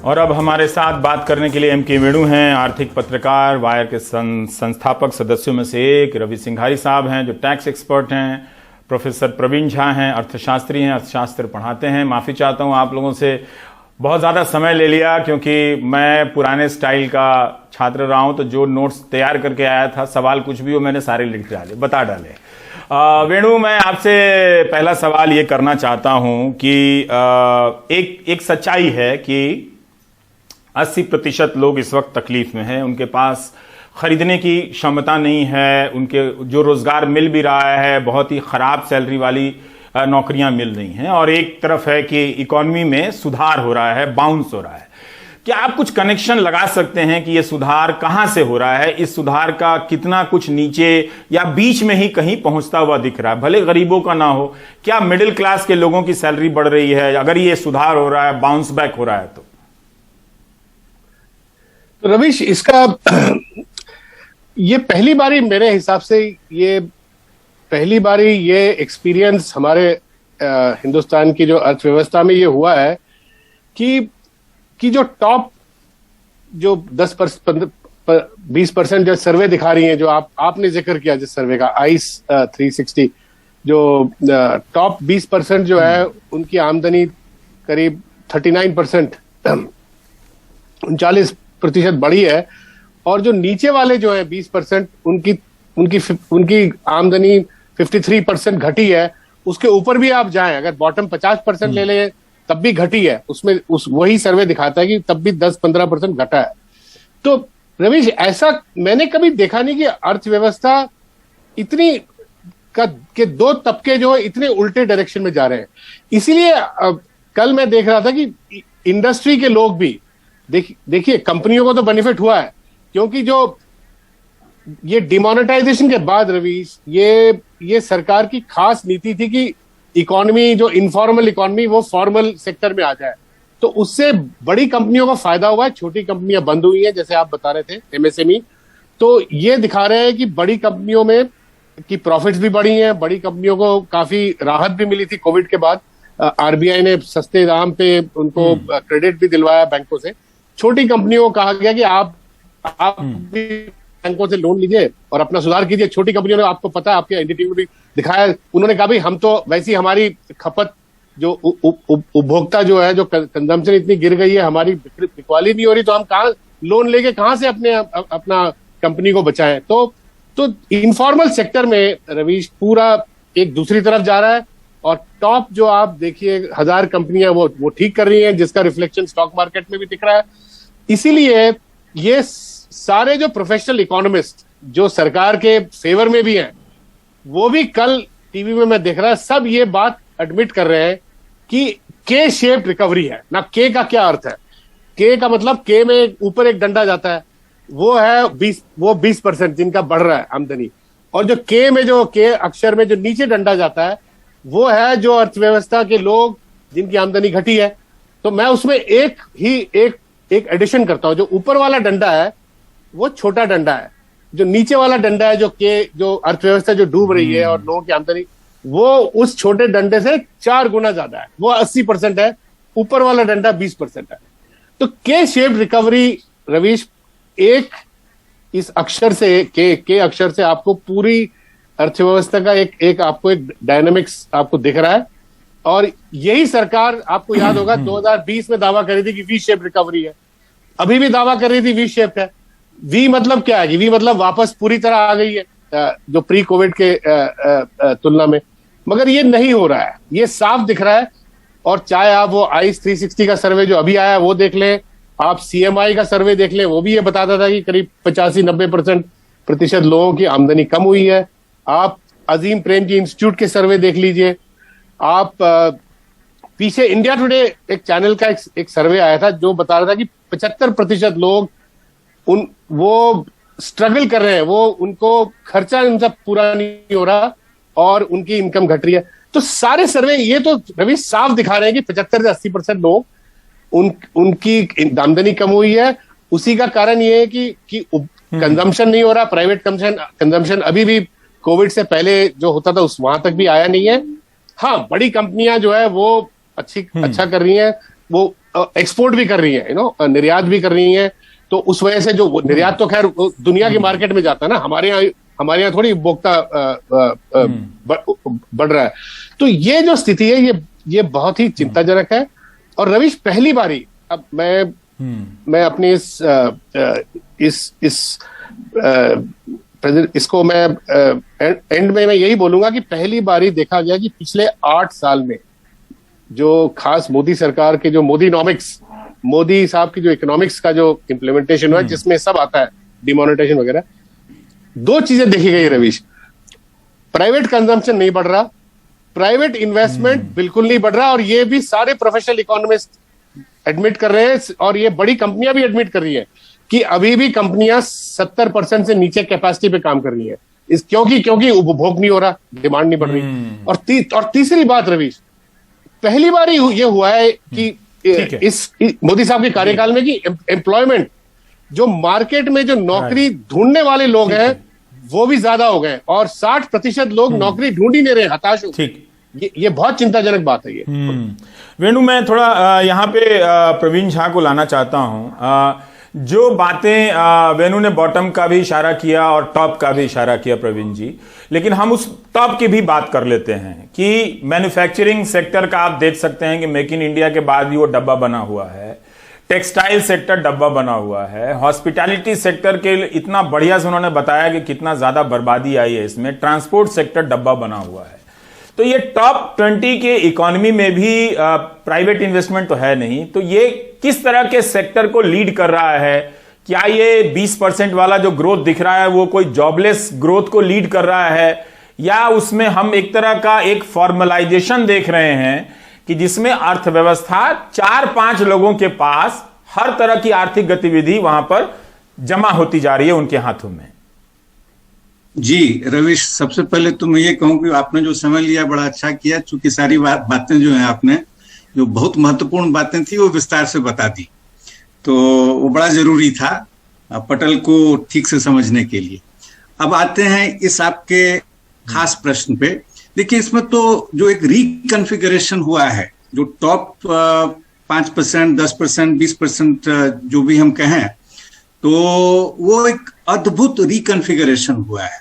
और अब हमारे साथ बात करने के लिए एम.के. वेणु हैं, आर्थिक पत्रकार, वायर के संस्थापक सदस्यों में से एक। रवि सिंघारी साहब हैं जो टैक्स एक्सपर्ट हैं। प्रोफेसर प्रवीण झा हैं, अर्थशास्त्री हैं, अर्थशास्त्र पढ़ाते हैं। माफ़ी चाहता हूं आप लोगों से, बहुत ज़्यादा समय ले लिया क्योंकि मैं पुराने स्टाइल का छात्र रहा हूं, तो जो नोट्स तैयार करके आया था, सवाल कुछ भी हो मैंने सारे लिख डाले, बता डाले। वेणु, मैं आपसे पहला सवाल ये करना चाहता हूं कि एक सच्चाई है कि 80% लोग इस वक्त तकलीफ में हैं, उनके पास खरीदने की क्षमता नहीं है, उनके जो रोजगार मिल भी रहा है बहुत ही खराब सैलरी वाली नौकरियां मिल रही हैं, और एक तरफ है कि इकोनॉमी में सुधार हो रहा है, बाउंस हो रहा है। क्या आप कुछ कनेक्शन लगा सकते हैं कि यह सुधार कहां से हो रहा है? इस सुधार का कितना कुछ नीचे या बीच में ही कहीं पहुंचता हुआ दिख रहा है, भले गरीबों का ना हो? क्या मिडिल क्लास के लोगों की सैलरी बढ़ रही है अगर ये सुधार हो रहा है, बाउंस बैक हो रहा है तो? रवीश, इसका ये पहली बारी, मेरे हिसाब से ये पहली बारी ये एक्सपीरियंस हमारे हिंदुस्तान की जो अर्थव्यवस्था में ये हुआ है कि जो टॉप जो 20% जो सर्वे दिखा रही हैं, जो आपने जिक्र किया जिस सर्वे का, आइस 360, जो टॉप 20% जो है उनकी आमदनी करीब 39%, 39% बढ़ी है, और जो नीचे वाले जो है 20% उनकी आमदनी 53% घटी है। उसके ऊपर भी आप जाएं, अगर बॉटम 50% ले लें तब भी घटी है, उसमें वही सर्वे दिखाता है कि तब भी 10-15% घटा है। तो रवीश, ऐसा मैंने कभी देखा नहीं कि अर्थव्यवस्था इतनी के दो तबके जो है इतने उल्टे डायरेक्शन में जा रहे हैं। इसीलिए कल मैं देख रहा था कि इंडस्ट्री के लोग भी देखिए, कंपनियों को तो बेनिफिट हुआ है क्योंकि जो ये डिमोनेटाइजेशन के बाद रवीश, ये सरकार की खास नीति थी कि इकोनॉमी, जो इनफॉर्मल इकोनॉमी, वो फॉर्मल सेक्टर में आ जाए। तो उससे बड़ी कंपनियों को फायदा हुआ है, छोटी कंपनियां बंद हुई हैं, जैसे आप बता रहे थे, एमएसएमई। तो ये दिखा रहे हैं कि बड़ी कंपनियों में की प्रॉफिट्स भी बढ़ी हैं, बड़ी कंपनियों को काफी राहत भी मिली थी कोविड के बाद। आरबीआई ने सस्ते दाम पे उनको क्रेडिट भी दिलवाया बैंकों से। छोटी कंपनियों को कहा गया कि आप भी बैंकों से लोन लीजिए और अपना सुधार कीजिए। छोटी कंपनियों ने, आपको पता है, आपके एनडीटीवी में भी दिखाया, उन्होंने कहा भाई हम तो वैसी हमारी खपत, जो उपभोक्ता जो है, जो कंजम्पशन इतनी गिर गई है, हमारी बिकवाली नहीं हो रही, तो हम कहाँ लोन लेके कहाँ से अपना कंपनी को बचाएं? तो इनफॉर्मल सेक्टर में रवीश पूरा एक दूसरी तरफ जा रहा है, और टॉप जो आप देखिए 1000 कंपनियां वो ठीक कर रही हैं, जिसका रिफ्लेक्शन स्टॉक मार्केट में भी दिख रहा है। इसीलिए ये सारे जो प्रोफेशनल इकोनॉमिस्ट जो सरकार के फेवर में भी हैं, वो भी कल टीवी में मैं देख रहा, सब ये बात एडमिट कर रहे हैं कि के शेप्ड रिकवरी है ना। के का क्या अर्थ है? के का मतलब, के में ऊपर एक डंडा जाता है, वो है 20% जिनका बढ़ रहा है आमदनी, और जो के में, जो के अक्षर में जो नीचे डंडा जाता है, वो है जो अर्थव्यवस्था के लोग जिनकी आमदनी घटी है। तो मैं उसमें एक एडिशन करता हूं, जो ऊपर वाला डंडा है वो छोटा डंडा है, जो नीचे वाला डंडा है, जो अर्थव्यवस्था जो डूब रही है और लोगों की आमदनी, वो उस छोटे डंडे से 4 गुना ज्यादा है, वो 80% है, ऊपर वाला डंडा 20% है। तो के शेप्ड रिकवरी रवीश, इस अक्षर से, के अक्षर से आपको पूरी अर्थव्यवस्था का एक आपको एक डायनामिक्स आपको दिख रहा है। और यही सरकार, आपको याद होगा, 2020 में दावा कर रही थी कि वी शेप रिकवरी है, अभी भी दावा कर रही थी वी शेप है। वी मतलब क्या है? वी मतलब वापस पूरी तरह आ गई है जो प्री कोविड के तुलना में, मगर ये नहीं हो रहा है, ये साफ दिख रहा है। और चाहे आप वो आइस 360 का सर्वे जो अभी आया वो देख लें, आप सीएमआई का सर्वे देख लें, वो भी ये बताता था कि करीब 85-90% लोगों की आमदनी कम हुई है। आप अजीम प्रेमजी इंस्टीट्यूट के सर्वे देख लीजिए। आप पीछे इंडिया टुडे एक चैनल का एक सर्वे आया था जो बता रहा था कि 75% लोग वो स्ट्रगल कर रहे हैं, वो उनको खर्चा उनका पूरा नहीं हो रहा और उनकी इनकम घट रही है। तो सारे सर्वे ये तो रवि साफ दिखा रहे हैं कि 75 से 80% लोग उनकी आमदनी कम हुई है। उसी का कारण ये है कि कंजम्पशन नहीं हो रहा, प्राइवेट कंजम्पशन अभी भी कोविड से पहले जो होता था वहां तक भी आया नहीं है। हाँ, बड़ी कंपनियां जो है वो अच्छा कर रही हैं, वो एक्सपोर्ट भी कर रही है, निर्यात भी कर रही है। तो उस वजह से जो निर्यात तो खैर दुनिया की मार्केट में जाता है ना, हमारे यहाँ थोड़ी उपभोक्ता बढ़ रहा है। तो ये जो स्थिति है ये बहुत ही चिंताजनक है। और रवीश, पहली बारी, अब मैं अपनी इसको मैं एंड में मैं यही बोलूंगा कि पहली बारी देखा गया कि पिछले 8 साल में जो खास मोदी सरकार के जो मोदी साहब की जो इकोनॉमिक्स का जो इम्प्लीमेंटेशन हुआ, जिसमें सब आता है, डिमोनेटाइजेशन वगैरह, 2 चीजें देखी गई रवीश। प्राइवेट कंजम्पशन नहीं बढ़ रहा, प्राइवेट इन्वेस्टमेंट बिल्कुल नहीं बढ़ रहा, और ये भी सारे प्रोफेशनल इकोनॉमिस्ट एडमिट कर रहे हैं, और ये बड़ी कंपनियां भी एडमिट कर रही है कि अभी भी कंपनियां 70% से नीचे कैपेसिटी पे काम कर रही है, क्योंकि उपभोग नहीं हो रहा, डिमांड नहीं बढ़ रही। और तीसरी बात रवीश, पहली बार ये हुआ है कि इस मोदी साहब के कार्यकाल में कि एम्प्लॉयमेंट, जो मार्केट में जो नौकरी ढूंढने वाले लोग हैं वो भी ज्यादा हो गए, और 60% लोग नौकरी ढूंढ ही नहीं रहे, हताश हो। ये बहुत चिंताजनक बात है ये। वेणु, मैं थोड़ा यहाँ पे प्रवीण झा को लाना चाहता हूँ। जो बातें वेणु ने बॉटम का भी इशारा किया और टॉप का भी इशारा किया प्रवीण जी, लेकिन हम उस टॉप की भी बात कर लेते हैं कि मैन्युफैक्चरिंग सेक्टर का आप देख सकते हैं कि मेक इन इंडिया के बाद भी वो डब्बा बना हुआ है, टेक्सटाइल सेक्टर डब्बा बना हुआ है, हॉस्पिटैलिटी सेक्टर के इतना बढ़िया से उन्होंने बताया कि कितना ज्यादा बर्बादी आई है इसमें, ट्रांसपोर्ट सेक्टर डब्बा बना हुआ है। तो ये टॉप 20 के इकोनॉमी में भी प्राइवेट इन्वेस्टमेंट तो है नहीं, तो ये किस तरह के सेक्टर को लीड कर रहा है? क्या ये 20% वाला जो ग्रोथ दिख रहा है वो कोई जॉबलेस ग्रोथ को लीड कर रहा है, या उसमें हम एक तरह का एक फॉर्मलाइजेशन देख रहे हैं कि जिसमें अर्थव्यवस्था 4-5 लोगों के पास हर तरह की आर्थिक गतिविधि वहां पर जमा होती जा रही है उनके हाथों में? जी रवीश, सबसे पहले तो मैं ये कहूं कि आपने जो समय लिया बड़ा अच्छा किया, चूंकि सारी बातें जो है आपने जो बहुत महत्वपूर्ण बातें थी वो विस्तार से बता दी, तो वो बड़ा जरूरी था पटल को ठीक से समझने के लिए। अब आते हैं इस आपके खास प्रश्न पे। देखिए, इसमें तो जो एक रिकॉन्फ़िगरेशन हुआ है, जो टॉप 5%, 10%, 20% जो भी हम कहें, तो वो एक अद्भुत रिकॉन्फ़िगरेशन हुआ है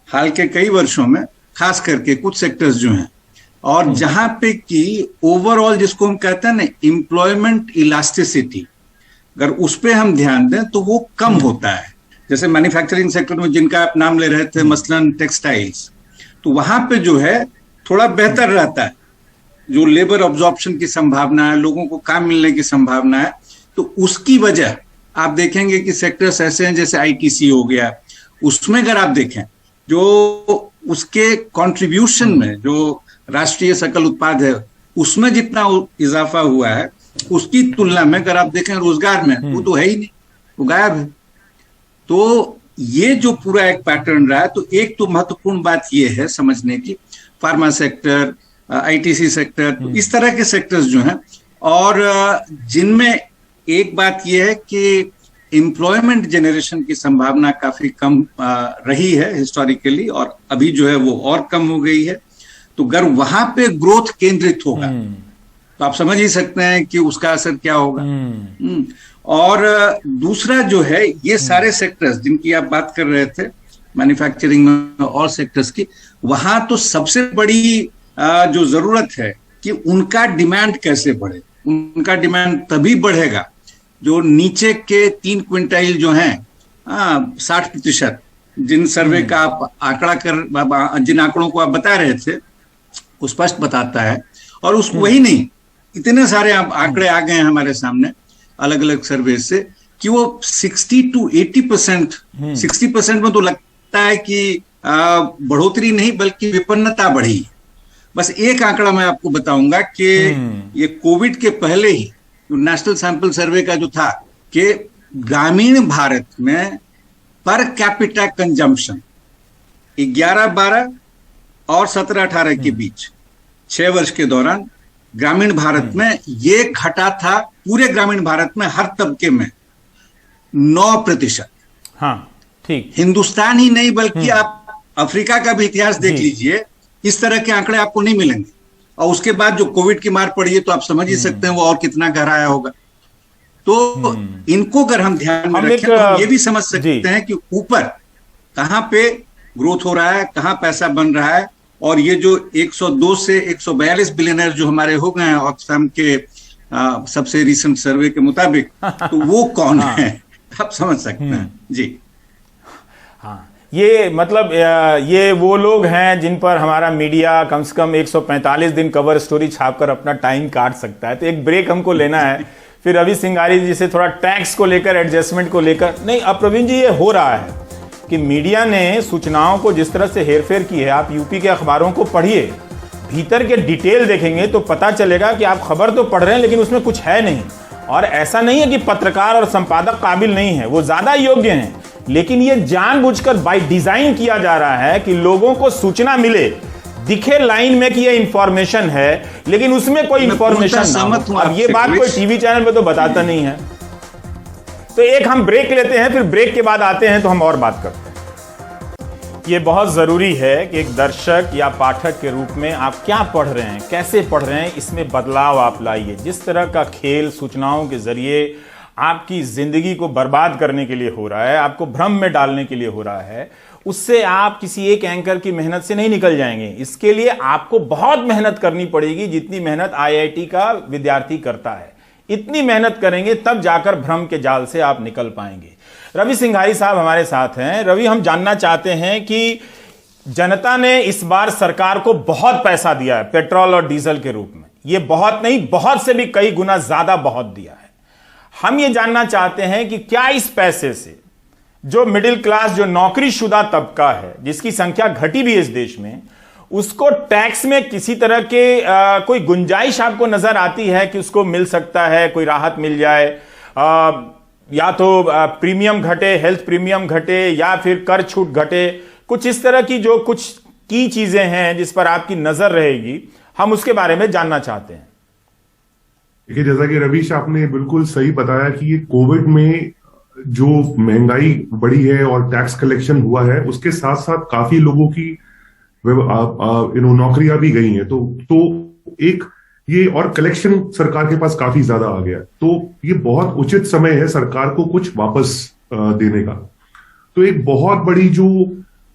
हाल के कई वर्षों में, खास करके कुछ सेक्टर्स जो हैं, और जहां पे कि ओवरऑल जिसको हम कहते हैं ना एम्प्लॉयमेंट इलास्टिसिटी, अगर उस पे हम ध्यान दें तो वो कम होता है। जैसे मैन्युफैक्चरिंग सेक्टर में जिनका आप नाम ले रहे थे, मसलन टेक्सटाइल्स, तो वहां पे जो है थोड़ा बेहतर रहता है, जो लेबर ऑब्जॉर्प्शन की संभावना है, लोगों को काम मिलने की संभावना है। तो उसकी वजह आप देखेंगे कि सेक्टर्स ऐसे हैं जैसे आईटीसी हो गया, उसमें अगर आप देखें जो उसके कंट्रीब्यूशन में जो राष्ट्रीय सकल उत्पाद है उसमें जितना इजाफा हुआ है, उसकी तुलना में अगर आप देखें रोजगार में, वो तो है ही नहीं, वो गायब है। तो ये जो पूरा एक पैटर्न रहा है, तो एक तो महत्वपूर्ण बात ये है समझने की, फार्मा सेक्टर, आईटीसी सेक्टर, तो इस तरह के सेक्टर्स जो हैं, और जिनमें एक बात यह है कि एम्प्लॉयमेंट जनरेशन की संभावना काफी कम रही है हिस्टोरिकली, और अभी जो है वो और कम हो गई है। तो अगर वहां पे ग्रोथ केंद्रित होगा तो आप समझ ही सकते हैं कि उसका असर क्या होगा। और दूसरा जो है, ये सारे सेक्टर्स जिनकी आप बात कर रहे थे, मैन्युफैक्चरिंग में और सेक्टर्स की, वहां तो सबसे बड़ी जो जरूरत है कि उनका डिमांड कैसे बढ़े। उनका डिमांड तभी बढ़ेगा जो नीचे के 3 क्विंटाइल जो हैं, 60%, जिन सर्वे का आप आंकड़ा जिन आंकड़ों को आप बता रहे थे, वो स्पष्ट बताता है। और उसको वही नहीं, इतने सारे आंकड़े आ गए हैं हमारे सामने अलग अलग सर्वे से कि वो 60 to 80%, 60% में तो लगता है कि बढ़ोतरी नहीं बल्कि विपन्नता बढ़ी। बस एक आंकड़ा मैं आपको बताऊंगा कि ये कोविड के पहले ही नेशनल सैंपल सर्वे का जो था कि ग्रामीण भारत में पर कैपिटा कंजम्पशन 11-12 और 17-18 के बीच 6 वर्ष के दौरान ग्रामीण भारत में ये घटा था, पूरे ग्रामीण भारत में हर तबके में 9%। हाँ, ठीक। हिंदुस्तान ही नहीं बल्कि आप अफ्रीका का भी इतिहास देख लीजिए, इस तरह के आंकड़े आपको नहीं मिलेंगे। और उसके बाद जो कोविड की मार पड़ी है तो आप समझ ही सकते हैं वो और कितना गहराया होगा। तो इनको अगर हम ध्यान में रखें तो हम ये भी समझ सकते हैं कि ऊपर कहाँ पे ग्रोथ हो रहा है, कहाँ पैसा बन रहा है, और ये जो 102 से 142 बिलियनर जो हमारे हो गए हैं ऑक्सफैम के सबसे रिसेंट सर्वे के मुताबिक, तो वो कौन है आप समझ सकते हैं जी। हाँ, ये मतलब ये वो लोग हैं जिन पर हमारा मीडिया कम से कम 145 दिन कवर स्टोरी छापकर अपना टाइम काट सकता है। तो एक ब्रेक हमको लेना है, फिर रवि सिंघारी जी से थोड़ा टैक्स को लेकर, एडजस्टमेंट को लेकर। नहीं, अब प्रवीण जी, ये हो रहा है कि मीडिया ने सूचनाओं को जिस तरह से हेरफेर की है, आप यूपी के अखबारों को पढ़िए, भीतर के डिटेल देखेंगे तो पता चलेगा कि आप खबर तो पढ़ रहे हैं लेकिन उसमें कुछ है नहीं। और ऐसा नहीं है कि पत्रकार और संपादक काबिल नहीं है, वो ज्यादा योग्य हैं, लेकिन ये जानबूझकर बाय डिजाइन किया जा रहा है कि लोगों को सूचना मिले, दिखे लाइन में कि ये इंफॉर्मेशन है, लेकिन उसमें कोई इंफॉर्मेशन ना हो। अब ये बात कोई टीवी चैनल पे तो बताता नहीं है। तो एक हम ब्रेक लेते हैं, फिर ब्रेक के बाद आते हैं तो हम और बात करते हैं। ये बहुत जरूरी है कि एक दर्शक या पाठक के रूप में आप क्या पढ़ रहे हैं, कैसे पढ़ रहे हैं, इसमें बदलाव आप लाइए। जिस तरह का खेल सूचनाओं के जरिए आपकी जिंदगी को बर्बाद करने के लिए हो रहा है, आपको भ्रम में डालने के लिए हो रहा है, उससे आप किसी एक एंकर की मेहनत से नहीं निकल जाएंगे। इसके लिए आपको बहुत मेहनत करनी पड़ेगी, जितनी मेहनत आईआईटी का विद्यार्थी करता है। इतनी मेहनत करेंगे तब जाकर भ्रम के जाल से आप निकल पाएंगे। रवि सिंघारी साहब हमारे साथ हैं। रवि, हम जानना चाहते हैं कि जनता ने इस बार सरकार को बहुत पैसा दिया है पेट्रोल और डीजल के रूप में। ये बहुत नहीं, बहुत से भी कई गुना ज्यादा बहुत दिया है। हम ये जानना चाहते हैं कि क्या इस पैसे से जो मिडिल क्लास, जो नौकरीशुदा तबका है, जिसकी संख्या घटी भी है इस देश में, उसको टैक्स में किसी तरह के कोई गुंजाइश आपको नजर आती है कि उसको मिल सकता है, कोई राहत मिल जाए, या तो प्रीमियम घटे, हेल्थ प्रीमियम घटे, या फिर कर छूट घटे, कुछ इस तरह की जो कुछ की चीजें हैं जिस पर आपकी नजर रहेगी, हम उसके बारे में जानना चाहते हैं। देखिए, जैसा कि रवीश आपने बिल्कुल सही बताया कि ये कोविड में जो महंगाई बढ़ी है और टैक्स कलेक्शन हुआ है, उसके साथ साथ काफी लोगों की नौकरियां भी गई हैं। तो एक ये और कलेक्शन सरकार के पास काफी ज्यादा आ गया, तो ये बहुत उचित समय है सरकार को कुछ वापस देने का। तो एक बहुत बड़ी जो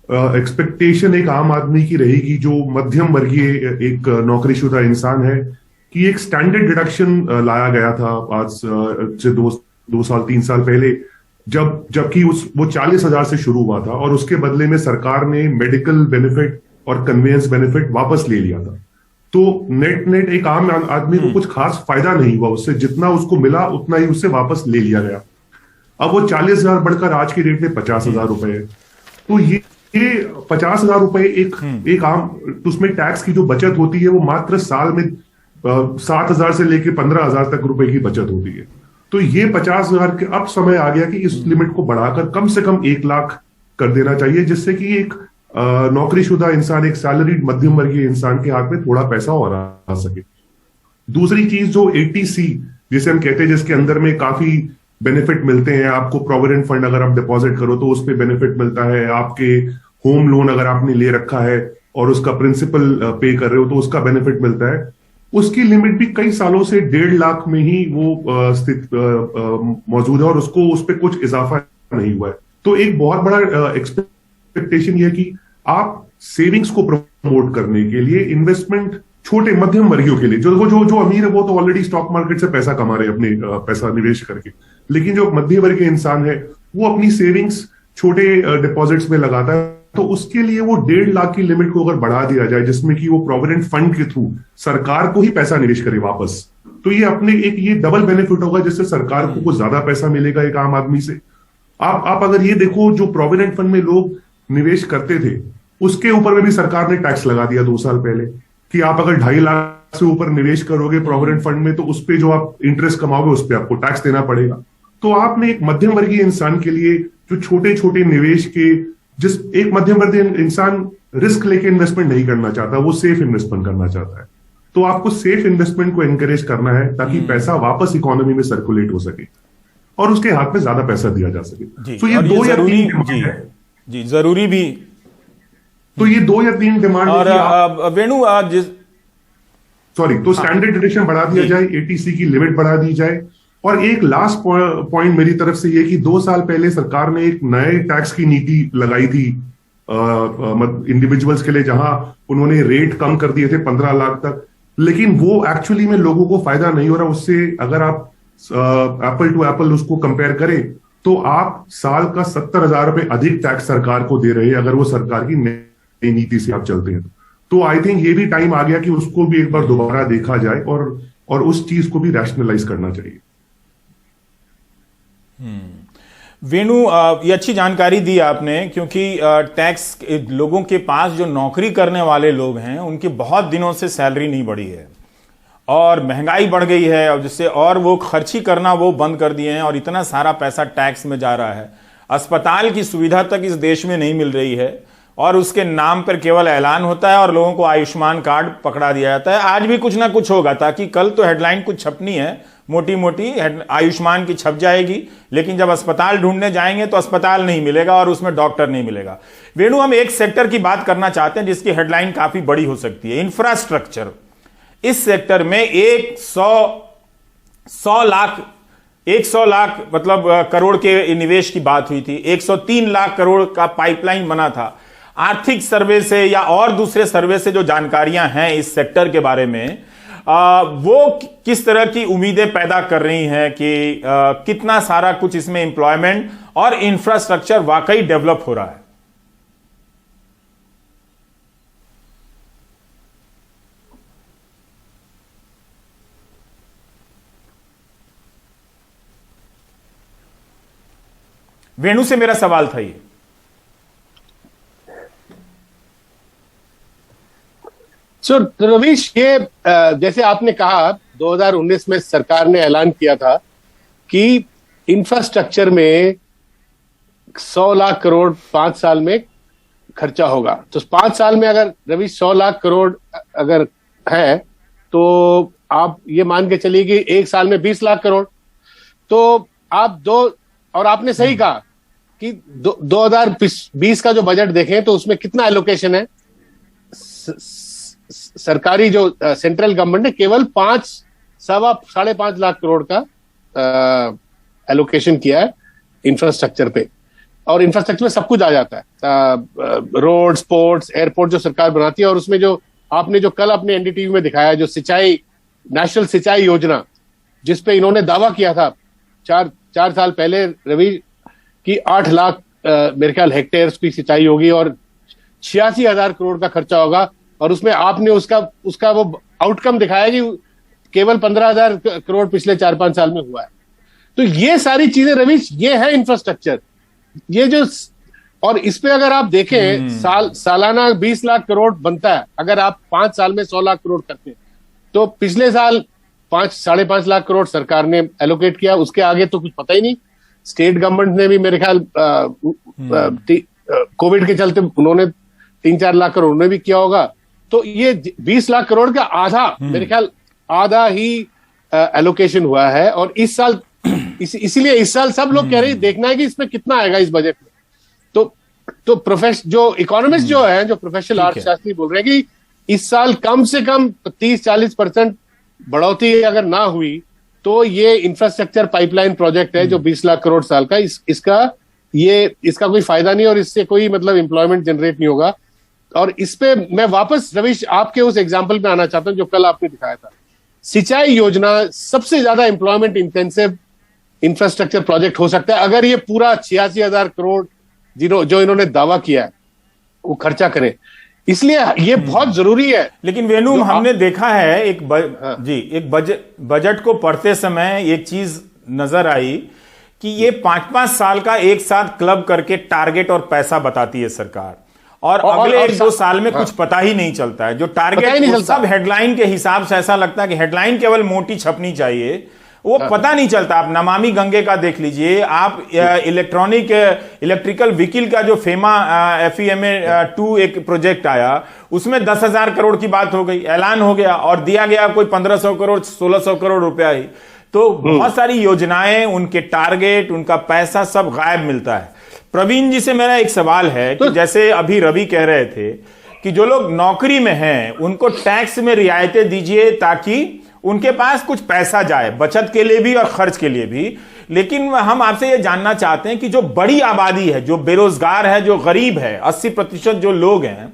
एक्सपेक्टेशन एक आम आदमी की रहेगी, जो मध्यम वर्गीय एक नौकरीशुदा इंसान है, कि एक स्टैंडर्ड डिडक्शन लाया गया था आज से दो साल 3 साल पहले, जबकि वो 40,000 से शुरू हुआ था, और उसके बदले में सरकार ने मेडिकल बेनिफिट और कन्वेंस बेनिफिट वापस ले लिया था। तो नेट एक आम आदमी को कुछ खास फायदा नहीं हुआ उससे, जितना उसको मिला उतना ही उससे वापस ले लिया गया। अब वो 40,000 बढ़कर आज की डेट में 50,000 रुपए है। तो ये 50,000 रुपए एक आम, उसमें टैक्स की जो बचत होती है वो मात्र साल में 7,000 से लेकर 15,000 तक रुपए की बचत होती है। तो ये 50,000 के अब समय आ गया कि इस लिमिट को बढ़ाकर कम से कम 1 लाख कर देना चाहिए, जिससे कि एक नौकरीशुदा इंसान, एक सैलरीड मध्यम वर्गीय इंसान के हाथ में थोड़ा पैसा और आ सके। दूसरी चीज जो 80C जिसे हम कहते हैं, जिसके अंदर में काफी बेनिफिट मिलते हैं आपको, प्रोविडेंट फंड अगर आप डिपॉजिट करो तो उस पर बेनिफिट मिलता है, आपके होम लोन अगर आपने ले रखा है और उसका प्रिंसिपल पे कर रहे हो तो उसका बेनिफिट मिलता है, उसकी लिमिट भी कई सालों से 1.5 लाख में ही वो स्थित मौजूद है और उसको उस पर कुछ इजाफा नहीं हुआ है। तो एक बहुत बड़ा एक्सपेक्टेशन यह है कि आप सेविंग्स को प्रमोट करने के लिए इन्वेस्टमेंट छोटे मध्यम वर्गियों के लिए, जो अमीर है वो तो ऑलरेडी स्टॉक मार्केट से पैसा कमा रहे हैं अपने पैसा निवेश करके, लेकिन जो मध्य वर्ग के इंसान है वो अपनी सेविंग्स छोटे डिपॉजिट्स में लगाता है, तो उसके लिए वो 1.5 लाख की लिमिट को अगर बढ़ा दिया जाए, जिसमें कि वो प्रोविडेंट फंड के थ्रू सरकार को ही पैसा निवेश करे वापस, तो ये अपने एक ये डबल बेनिफिट होगा, जिससे सरकार को कुछ ज्यादा पैसा मिलेगा एक आम आदमी से। आप अगर ये देखो, जो प्रोविडेंट फंड में लोग निवेश करते थे उसके ऊपर में भी सरकार ने टैक्स लगा दिया 2 साल पहले, कि आप अगर 2.5 लाख से ऊपर निवेश करोगे प्रोविडेंट फंड में तो उस पर जो आप इंटरेस्ट कमाओगे उस पर आपको टैक्स देना पड़ेगा। तो आपने एक मध्यम वर्गीय इंसान के लिए, जो छोटे छोटे निवेश के, जिस एक मध्यम वर्गीय इंसान रिस्क लेके इन्वेस्टमेंट नहीं करना चाहता, वो सेफ इन्वेस्टमेंट करना चाहता है, तो आपको सेफ इन्वेस्टमेंट को एनकरेज करना है ताकि पैसा वापस इकोनॉमी में सर्कुलेट हो सके और उसके हाथ में ज्यादा पैसा दिया जा सके। तो ये 2 या 3 डिमांड है जी, जरूरी भी। तो ये 2 या 3 डिमांड और वेणु, तो स्टैंडर्ड डिडक्शन बढ़ा दिया जाए, एटीसी की लिमिट बढ़ा दी जाए। और एक लास्ट पॉइंट मेरी तरफ से ये कि 2 साल पहले सरकार ने एक नए टैक्स की नीति लगाई थी इंडिविजुअल्स के लिए, जहां उन्होंने रेट कम कर दिए थे 15 लाख तक, लेकिन वो एक्चुअली में लोगों को फायदा नहीं हो रहा उससे। अगर आप एप्पल टू एप्पल उसको कंपेयर करें तो आप साल का 70,000 रुपए अधिक टैक्स सरकार को दे रहे हैं, अगर वो सरकार की नई नीति से आप चलते हैं तो आई थिंक ये भी टाइम आ गया कि उसको भी एक बार दोबारा देखा जाए और उस चीज को भी रैशनलाइज करना चाहिए। वेणु, ये अच्छी जानकारी दी आपने, क्योंकि टैक्स लोगों के पास जो नौकरी करने वाले लोग हैं उनकी बहुत दिनों से सैलरी नहीं बढ़ी है और महंगाई बढ़ गई है, और जिससे और वो खर्ची करना वो बंद कर दिए हैं और इतना सारा पैसा टैक्स में जा रहा है। अस्पताल की सुविधा तक इस देश में नहीं मिल रही है और उसके नाम पर केवल ऐलान होता है और लोगों को आयुष्मान कार्ड पकड़ा दिया जाता है। आज भी कुछ ना कुछ होगा, ताकि कल तो हेडलाइन कुछ छपनी है, मोटी मोटी आयुष्मान की छप जाएगी, लेकिन जब अस्पताल ढूंढने जाएंगे तो अस्पताल नहीं मिलेगा और उसमें डॉक्टर नहीं मिलेगा। वेणु, हम एक सेक्टर की बात करना चाहते हैं जिसकी हेडलाइन काफी बड़ी हो सकती है, इंफ्रास्ट्रक्चर। इस सेक्टर में 100 लाख मतलब करोड़ के निवेश की बात हुई थी। 103 लाख करोड़ का पाइपलाइन बना था। आर्थिक सर्वे से या और दूसरे सर्वे से जो जानकारियां हैं इस सेक्टर के बारे में, वो किस तरह की उम्मीदें पैदा कर रही हैं कि कितना सारा कुछ इसमें एम्प्लॉयमेंट और इंफ्रास्ट्रक्चर वाकई डेवलप हो रहा है। वेणु से मेरा सवाल था ये। सो रवीश, ये जैसे आपने कहा 2019 में सरकार ने ऐलान किया था कि इंफ्रास्ट्रक्चर में 100 लाख करोड़ 5 साल में खर्चा होगा। तो 5 साल में अगर रवीश 100 लाख करोड़ अगर है तो आप ये मान के चलिए कि एक साल में 20 लाख करोड़। तो आप और आपने सही कहा कि 2020 का जो बजट देखें तो उसमें कितना एलोकेशन है। सरकारी जो सेंट्रल गवर्नमेंट ने केवल 5.5 लाख करोड़ का एलोकेशन किया है इंफ्रास्ट्रक्चर पे, और इंफ्रास्ट्रक्चर में सब कुछ आ जाता है, रोड, स्पोर्ट्स, एयरपोर्ट जो सरकार बनाती है। और उसमें जो आपने जो कल अपने एनडीटीवी में दिखाया, जो नेशनल सिंचाई योजना, जिसपे इन्होंने दावा किया था 4 साल पहले रवि कि 8 लाख मेरे ख्याल हेक्टेयर की सिंचाई होगी और 86,000 करोड़ का खर्चा होगा, और उसमें आपने उसका वो आउटकम दिखाया कि केवल 15,000 करोड़ पिछले 4-5 साल में हुआ है। तो ये सारी चीजें रवीश, ये है इंफ्रास्ट्रक्चर। ये जो, और इस पे अगर आप देखें सालाना 20 लाख करोड़ बनता है। अगर आप 5 साल में 100 लाख करोड़ करते हैं तो पिछले साल 5-5.5 लाख करोड़ सरकार ने एलोकेट किया। उसके आगे तो कुछ पता ही नहीं। स्टेट गवर्नमेंट ने भी मेरे ख्याल कोविड के चलते उन्होंने 3-4 लाख करोड़ उन्होंने भी किया होगा। तो ये 20 लाख करोड़ का आधा, मेरे ख्याल आधा ही एलोकेशन हुआ है। और इस साल इसीलिए इस साल सब लोग कह रहे हैं देखना है कि इसमें कितना आएगा इस बजट में। तो जो इकोनॉमिस्ट जो है, जो प्रोफेशनल अर्थशास्त्री बोल रहे हैं कि इस साल कम से कम 30-40% बढ़ोतरी अगर ना हुई तो ये इंफ्रास्ट्रक्चर पाइपलाइन प्रोजेक्ट है जो 20 लाख करोड़ साल का, इसका कोई फायदा नहीं और इससे कोई मतलब एम्प्लॉयमेंट जनरेट नहीं होगा। और इस पे मैं वापस रवीश आपके उस एग्जांपल पे आना चाहता हूं जो कल आपने दिखाया था। सिंचाई योजना सबसे ज्यादा एम्प्लॉयमेंट इंटेंसिव इंफ्रास्ट्रक्चर प्रोजेक्ट हो सकता है अगर ये पूरा 86,000 करोड़ जो इन्होंने दावा किया है वो खर्चा करें। इसलिए ये बहुत जरूरी है। लेकिन वेणु, हमने देखा है एक बजट को पढ़ते समय एक चीज नजर आई कि ये 5-5 साल का एक साथ क्लब करके टारगेट और पैसा बताती है सरकार, और अगले 1-2 साल में कुछ पता ही नहीं चलता है। जो टारगेट सब हेडलाइन के हिसाब से ऐसा लगता है कि हेडलाइन केवल मोटी छपनी चाहिए, वो पता नहीं चलता। आप नमामि गंगे का देख लीजिए, आप इलेक्ट्रिकल व्हीकल का जो फेमा FEMA 2 एक प्रोजेक्ट आया, उसमें 10,000 करोड़ की बात हो गई, ऐलान हो गया और दिया गया कोई 1,500 करोड़ 1,600 करोड़ रुपया ही। तो बहुत सारी योजनाएं, उनके टारगेट, उनका पैसा सब गायब मिलता है। प्रवीण जी से मेरा एक सवाल है कि जैसे अभी रवि कह रहे थे कि जो लोग नौकरी में हैं उनको टैक्स में रियायतें दीजिए ताकि उनके पास कुछ पैसा जाए, बचत के लिए भी और खर्च के लिए भी। लेकिन हम आपसे ये जानना चाहते हैं कि जो बड़ी आबादी है, जो बेरोजगार है, जो गरीब है, 80% जो लोग हैं,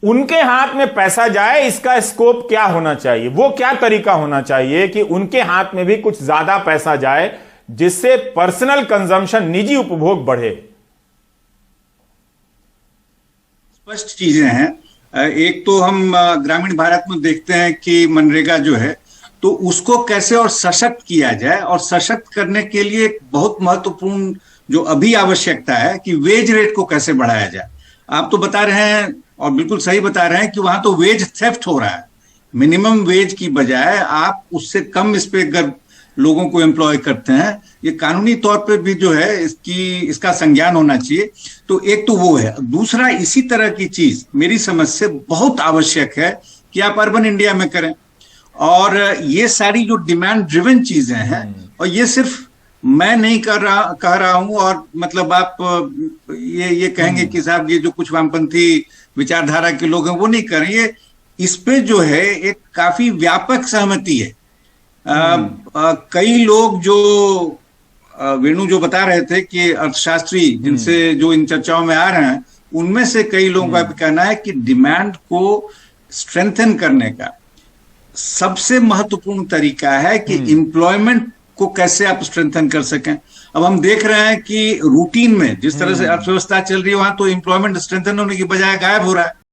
उनके हाथ में पैसा जाए, इसका स्कोप क्या होना चाहिए? वो क्या तरीका होना चाहिए कि उनके हाथ में भी कुछ ज्यादा पैसा जाए जिससे पर्सनल कंजम्पशन, निजी उपभोग बढ़े? स्पष्ट चीजें हैं। एक तो हम ग्रामीण भारत में देखते हैं कि मनरेगा जो है तो उसको कैसे और सशक्त किया जाए, और सशक्त करने के लिए एक बहुत महत्वपूर्ण जो अभी आवश्यकता है कि वेज रेट को कैसे बढ़ाया जाए। आप तो बता रहे हैं और बिल्कुल सही बता रहे हैं कि वहां तो वेज थेफ्ट हो रहा है। मिनिमम वेज की बजाय आप उससे कम इस पे अगर लोगों को एम्प्लॉय करते हैं, ये कानूनी तौर पे भी जो है इसका संज्ञान होना चाहिए। तो एक तो वो है। दूसरा, इसी तरह की चीज मेरी समझ से बहुत आवश्यक है कि आप अर्बन इंडिया में करें। और ये सारी जो डिमांड ड्रिवन चीजें हैं, और ये सिर्फ मैं नहीं कह रहा हूं, और मतलब आप ये कहेंगे कि साहब ये जो कुछ वामपंथी विचारधारा के लोग हैं वो नहीं कर रहे, इस पे जो है एक काफी व्यापक सहमति है। कई लोग जो वेणु जो बता रहे थे कि अर्थशास्त्री जिनसे जो इन चर्चाओं में आ रहे हैं, उनमें से कई लोगों का भी कहना है कि डिमांड को स्ट्रेंथन करने का सबसे महत्वपूर्ण तरीका है कि एम्प्लॉयमेंट को कैसे आप स्ट्रेंथन कर सकें। अब हम देख रहे हैं कि रूटीन में जिस तरह से अर्थव्यवस्था चल रही है, वहां तो एम्प्लॉयमेंट स्ट्रेंथन होने की बजाय गायब हो रहा है।